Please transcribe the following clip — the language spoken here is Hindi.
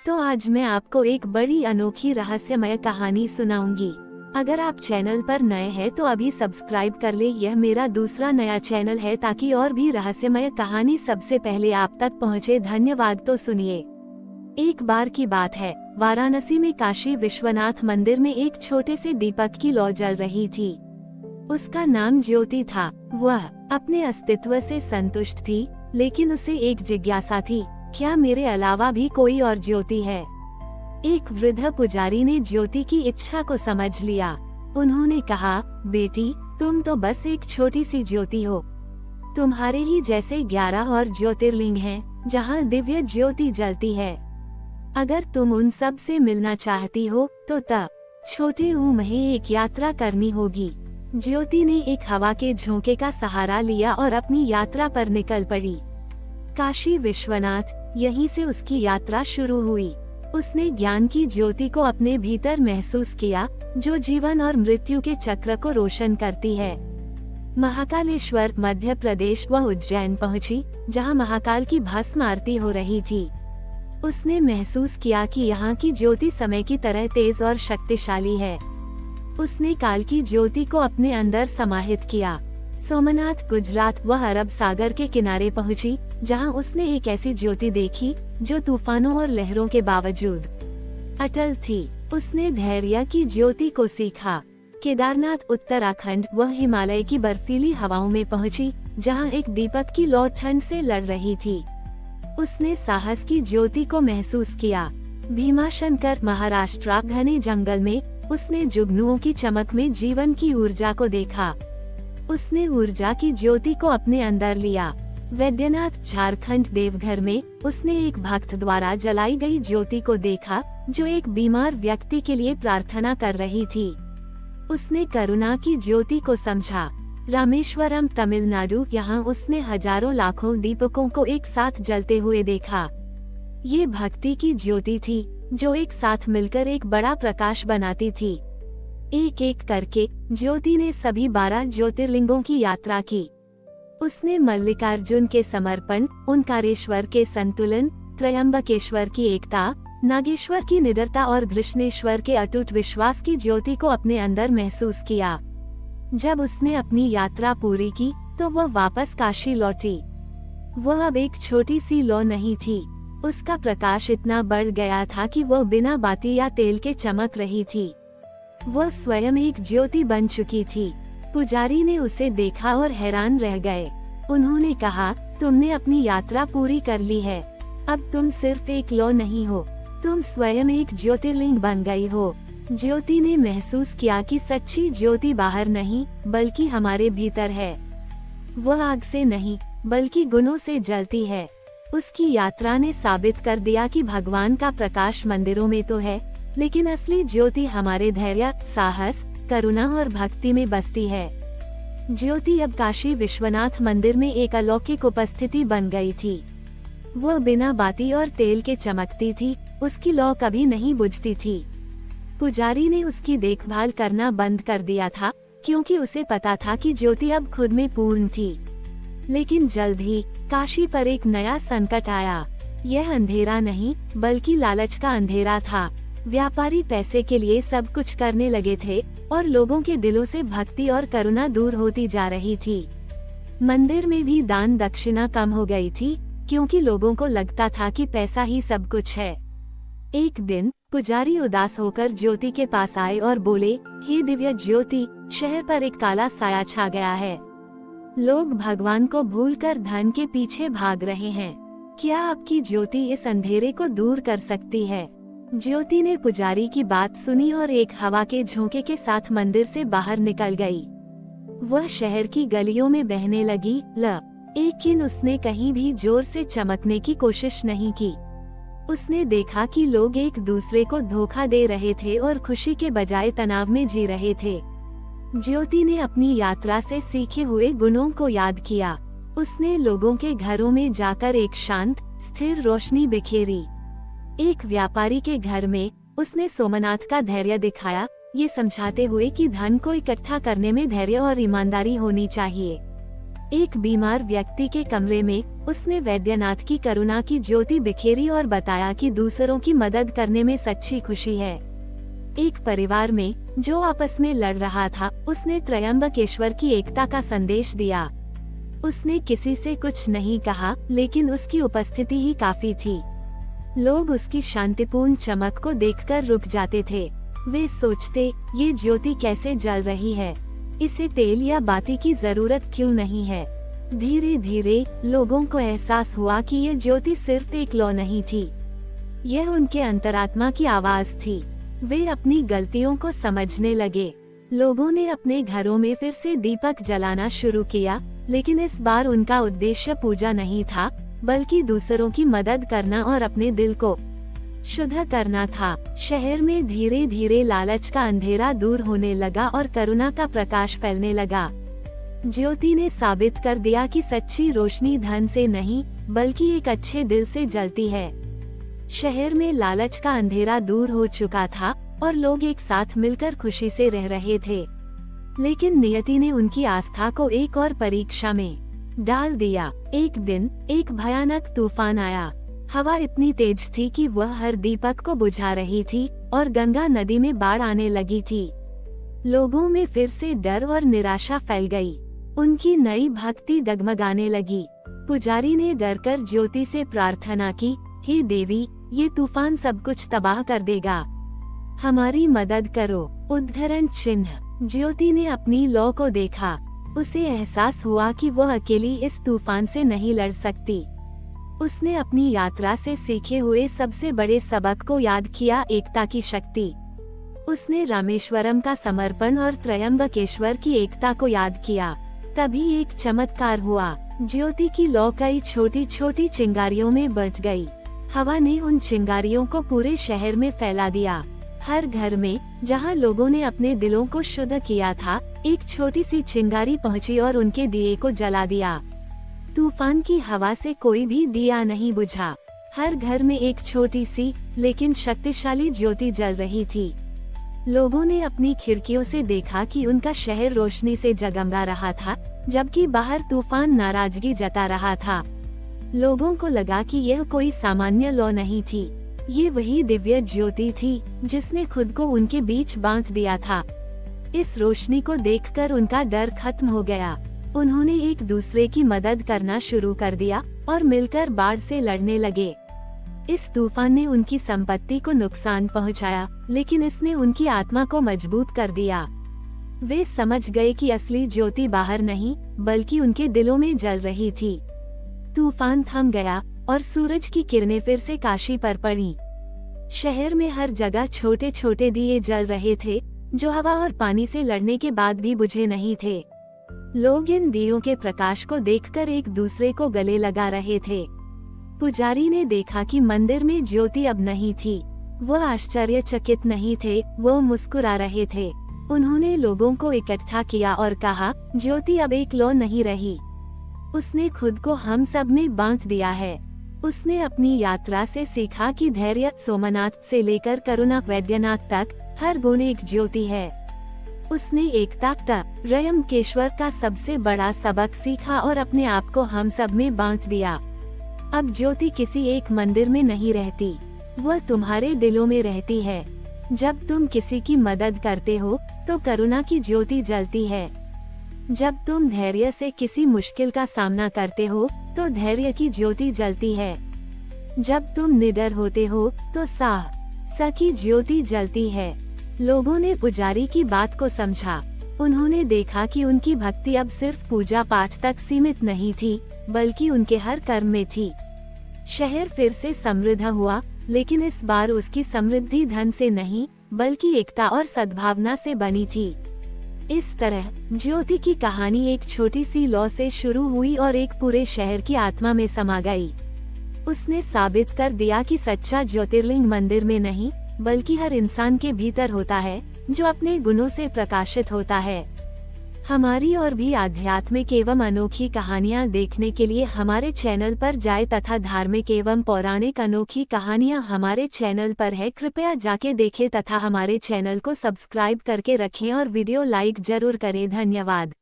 तो आज मैं आपको एक बड़ी अनोखी रहस्यमय कहानी सुनाऊंगी। अगर आप चैनल पर नए हैं तो अभी सब्सक्राइब कर ले। यह मेरा दूसरा नया चैनल है ताकि और भी रहस्यमय कहानी सबसे पहले आप तक पहुंचे। धन्यवाद। तो सुनिए। एक बार की बात है, वाराणसी में काशी विश्वनाथ मंदिर में एक छोटे से दीपक की लौ जल रही थी। उसका नाम ज्योति था। वह अपने अस्तित्व से संतुष्ट थी, लेकिन उसे एक जिज्ञासा थी, क्या मेरे अलावा भी कोई और ज्योति है? एक वृद्ध पुजारी ने ज्योति की इच्छा को समझ लिया। उन्होंने कहा, बेटी, तुम तो बस एक छोटी सी ज्योति हो। तुम्हारे ही जैसे 11 और ज्योतिर्लिंग हैं, जहाँ दिव्य ज्योति जलती है। अगर तुम उन सब से मिलना चाहती हो तो तब छोटे में एक यात्रा करनी होगी। ज्योति ने एक हवा के झोंके का सहारा लिया और अपनी यात्रा पर निकल पड़ी। काशी विश्वनाथ, यहीं से उसकी यात्रा शुरू हुई। उसने ज्ञान की ज्योति को अपने भीतर महसूस किया, जो जीवन और मृत्यु के चक्र को रोशन करती है। महाकालेश्वर, मध्य प्रदेश वह उज्जैन पहुंची, जहां महाकाल की भस्म आरती हो रही थी। उसने महसूस किया कि यहाँ की ज्योति समय की तरह तेज और शक्तिशाली है। उसने काल की ज्योति को अपने अंदर समाहित किया। सोमनाथ, गुजरात वह अरब सागर के किनारे पहुंची, जहां उसने एक ऐसी ज्योति देखी जो तूफानों और लहरों के बावजूद अटल थी। उसने धैर्य की ज्योति को सीखा। केदारनाथ, उत्तराखंड वह हिमालय की बर्फीली हवाओं में पहुंची, जहां एक दीपक की लौ ठंड से लड़ रही थी। उसने साहस की ज्योति को महसूस किया। भीमाशंकर, महाराष्ट्र, घने जंगल में उसने जुगनुओं की चमक में जीवन की ऊर्जा को देखा। उसने ऊर्जा की ज्योति को अपने अंदर लिया। वैद्यनाथ, झारखंड, देवघर में उसने एक भक्त द्वारा जलाई गई ज्योति को देखा, जो एक बीमार व्यक्ति के लिए प्रार्थना कर रही थी। उसने करुणा की ज्योति को समझा। रामेश्वरम, तमिलनाडु, यहाँ उसने हजारों लाखों दीपकों को एक साथ जलते हुए देखा। ये भक्ति की ज्योति थी, जो एक साथ मिलकर एक बड़ा प्रकाश बनाती थी। एक एक करके ज्योति ने सभी 12 ज्योतिर्लिंगों की यात्रा की। उसने मल्लिकार्जुन के समर्पण, ओंकारेश्वर के संतुलन, त्रयंबकेश्वर की एकता, नागेश्वर की निडरता और कृष्णेश्वर के अटूट विश्वास की ज्योति को अपने अंदर महसूस किया। जब उसने अपनी यात्रा पूरी की तो वह वापस काशी लौटी। वह अब एक छोटी सी लौ नहीं थी। उसका प्रकाश इतना बढ़ गया था कि वह बिना बाती या तेल के चमक रही थी। वह स्वयं एक ज्योति बन चुकी थी। पुजारी ने उसे देखा और हैरान रह गए। उन्होंने कहा, तुमने अपनी यात्रा पूरी कर ली है। अब तुम सिर्फ एक लौ नहीं हो, तुम स्वयं एक ज्योतिर्लिंग बन गई हो। ज्योति ने महसूस किया कि सच्ची ज्योति बाहर नहीं, बल्कि हमारे भीतर है। वह आग से नहीं, बल्कि गुणों से जलती है। उसकी यात्रा ने साबित कर दिया कि भगवान का प्रकाश मंदिरों में तो है, लेकिन असली ज्योति हमारे धैर्य, साहस, करुणा और भक्ति में बसती है। ज्योति अब काशी विश्वनाथ मंदिर में एक अलौकिक उपस्थिति बन गई थी। वह बिना बाती और तेल के चमकती थी। उसकी लौ कभी नहीं बुझती थी। पुजारी ने उसकी देखभाल करना बंद कर दिया था, क्योंकि उसे पता था कि ज्योति अब खुद में पूर्ण थी। लेकिन जल्द ही काशी पर एक नया संकट आया। यह अंधेरा नहीं, बल्कि लालच का अंधेरा था। व्यापारी पैसे के लिए सब कुछ करने लगे थे और लोगों के दिलों से भक्ति और करुणा दूर होती जा रही थी। मंदिर में भी दान दक्षिणा कम हो गई थी, क्योंकि लोगों को लगता था कि पैसा ही सब कुछ है। एक दिन पुजारी उदास होकर ज्योति के पास आए और बोले, हे दिव्य ज्योति, शहर पर एक काला साया छा गया है। लोग भगवान को भूलकर धन के पीछे भाग रहे हैं। क्या आपकी ज्योति इस अंधेरे को दूर कर सकती है? ज्योति ने पुजारी की बात सुनी और एक हवा के झोंके के साथ मंदिर से बाहर निकल गई। वह शहर की गलियों में बहने लगी, लेकिन उसने कहीं भी जोर से चमकने की कोशिश नहीं की। उसने देखा कि लोग एक दूसरे को धोखा दे रहे थे और खुशी के बजाय तनाव में जी रहे थे। ज्योति ने अपनी यात्रा से सीखे हुए गुणों को याद किया। उसने लोगों के घरों में जाकर एक शांत, स्थिर रोशनी बिखेरी। एक व्यापारी के घर में उसने सोमनाथ का धैर्य दिखाया, ये समझाते हुए कि धन को इकट्ठा करने में धैर्य और ईमानदारी होनी चाहिए। एक बीमार व्यक्ति के कमरे में उसने वैद्यनाथ की करुणा की ज्योति बिखेरी और बताया कि दूसरों की मदद करने में सच्ची खुशी है। एक परिवार में जो आपस में लड़ रहा था, उसने त्रयंबकेश्वर की एकता का संदेश दिया। उसने किसी से कुछ नहीं कहा, लेकिन उसकी उपस्थिति ही काफी थी। लोग उसकी शांतिपूर्ण चमक को देखकर रुक जाते थे। वे सोचते, ये ज्योति कैसे जल रही है, इसे तेल या बाती की जरूरत क्यों नहीं है। धीरे धीरे लोगों को एहसास हुआ कि ये ज्योति सिर्फ एक लौ नहीं थी, यह उनके अंतरात्मा की आवाज थी। वे अपनी गलतियों को समझने लगे। लोगों ने अपने घरों में फिर से दीपक जलाना शुरू किया, लेकिन इस बार उनका उद्देश्य पूजा नहीं था, बल्कि दूसरों की मदद करना और अपने दिल को शुद्ध करना था। शहर में धीरे धीरे लालच का अंधेरा दूर होने लगा और करुणा का प्रकाश फैलने लगा। ज्योति ने साबित कर दिया कि सच्ची रोशनी धन से नहीं, बल्कि एक अच्छे दिल से जलती है। शहर में लालच का अंधेरा दूर हो चुका था और लोग एक साथ मिलकर खुशी से रह रहे थे। लेकिन नियति ने उनकी आस्था को एक और परीक्षा में डाल दिया। एक दिन एक भयानक तूफान आया। हवा इतनी तेज थी कि वह हर दीपक को बुझा रही थी और गंगा नदी में बाढ़ आने लगी थी। लोगों में फिर से डर और निराशा फैल गई। उनकी नई भक्ति डगमगाने लगी। पुजारी ने डरकर ज्योति से प्रार्थना की, हे देवी, ये तूफान सब कुछ तबाह कर देगा, हमारी मदद करो। उद्धरण चिन्ह। ज्योति ने अपनी लौ को देखा। उसे एहसास हुआ कि वह अकेली इस तूफान से नहीं लड़ सकती। उसने अपनी यात्रा से सीखे हुए सबसे बड़े सबक को याद किया, एकता की शक्ति। उसने रामेश्वरम का समर्पण और त्रयंबकेश्वर की एकता को याद किया। तभी एक चमत्कार हुआ। ज्योति की लौ कई छोटी छोटी चिंगारियों में बंट गई। हवा ने उन चिंगारियों को पूरे शहर में फैला दिया। हर घर में जहां लोगों ने अपने दिलों को शुद्ध किया था, एक छोटी सी चिंगारी पहुंची और उनके दिए को जला दिया। तूफान की हवा से कोई भी दिया नहीं बुझा। हर घर में एक छोटी सी लेकिन शक्तिशाली ज्योति जल रही थी। लोगों ने अपनी खिड़कियों से देखा कि उनका शहर रोशनी से जगमगा रहा था, जबकि बाहर तूफान नाराजगी जता रहा था। लोगों को लगा कि यह कोई सामान्य लौ नहीं थी, ये वही दिव्य ज्योति थी जिसने खुद को उनके बीच बांट दिया था। इस रोशनी को देखकर उनका डर खत्म हो गया। उन्होंने एक दूसरे की मदद करना शुरू कर दिया और मिलकर बाढ़ से लड़ने लगे। इस तूफान ने उनकी संपत्ति को नुकसान पहुंचाया, लेकिन इसने उनकी आत्मा को मजबूत कर दिया। वे समझ गए कि असली ज्योति बाहर नहीं, बल्कि उनके दिलों में जल रही थी। तूफान थम गया और सूरज की किरणें फिर से काशी पर पड़ी। शहर में हर जगह छोटे छोटे दिए जल रहे थे, जो हवा और पानी से लड़ने के बाद भी बुझे नहीं थे। लोग इन दियों के प्रकाश को देखकर एक दूसरे को गले लगा रहे थे। पुजारी ने देखा कि मंदिर में ज्योति अब नहीं थी। वह आश्चर्यचकित नहीं थे, वो मुस्कुरा रहे थे। उन्होंने लोगों को इकट्ठा किया और कहा, ज्योति अब एक लौ नहीं रही, उसने खुद को हम सब में बांट दिया है। उसने अपनी यात्रा से सीखा कि धैर्य सोमनाथ से लेकर करुणा वैद्यनाथ तक हर गुण एक ज्योति है। उसने एकता त्रयंबकेश्वर का सबसे बड़ा सबक सीखा और अपने आप को हम सब में बांट दिया। अब ज्योति किसी एक मंदिर में नहीं रहती, वह तुम्हारे दिलों में रहती है। जब तुम किसी की मदद करते हो तो करुणा की ज्योति जलती है। जब तुम धैर्य से किसी मुश्किल का सामना करते हो तो धैर्य की ज्योति जलती है। जब तुम निडर होते हो तो साहस की ज्योति जलती है। लोगों ने पुजारी की बात को समझा। उन्होंने देखा कि उनकी भक्ति अब सिर्फ पूजा पाठ तक सीमित नहीं थी, बल्कि उनके हर कर्म में थी। शहर फिर से समृद्ध हुआ, लेकिन इस बार उसकी समृद्धि धन से नहीं, बल्कि एकता और सद्भावना से बनी थी। इस तरह ज्योति की कहानी एक छोटी सी लौ से शुरू हुई और एक पूरे शहर की आत्मा में समा गई। उसने साबित कर दिया कि सच्चा ज्योतिर्लिंग मंदिर में नहीं, बल्कि हर इंसान के भीतर होता है, जो अपने गुणों से प्रकाशित होता है। हमारी और भी आध्यात्मिक एवं अनोखी कहानियाँ देखने के लिए हमारे चैनल पर जाए तथा धार्मिक एवं पौराणिक अनोखी कहानियाँ हमारे चैनल पर है, कृपया जाके देखें तथा हमारे चैनल को सब्सक्राइब करके रखें और वीडियो लाइक जरूर करें। धन्यवाद।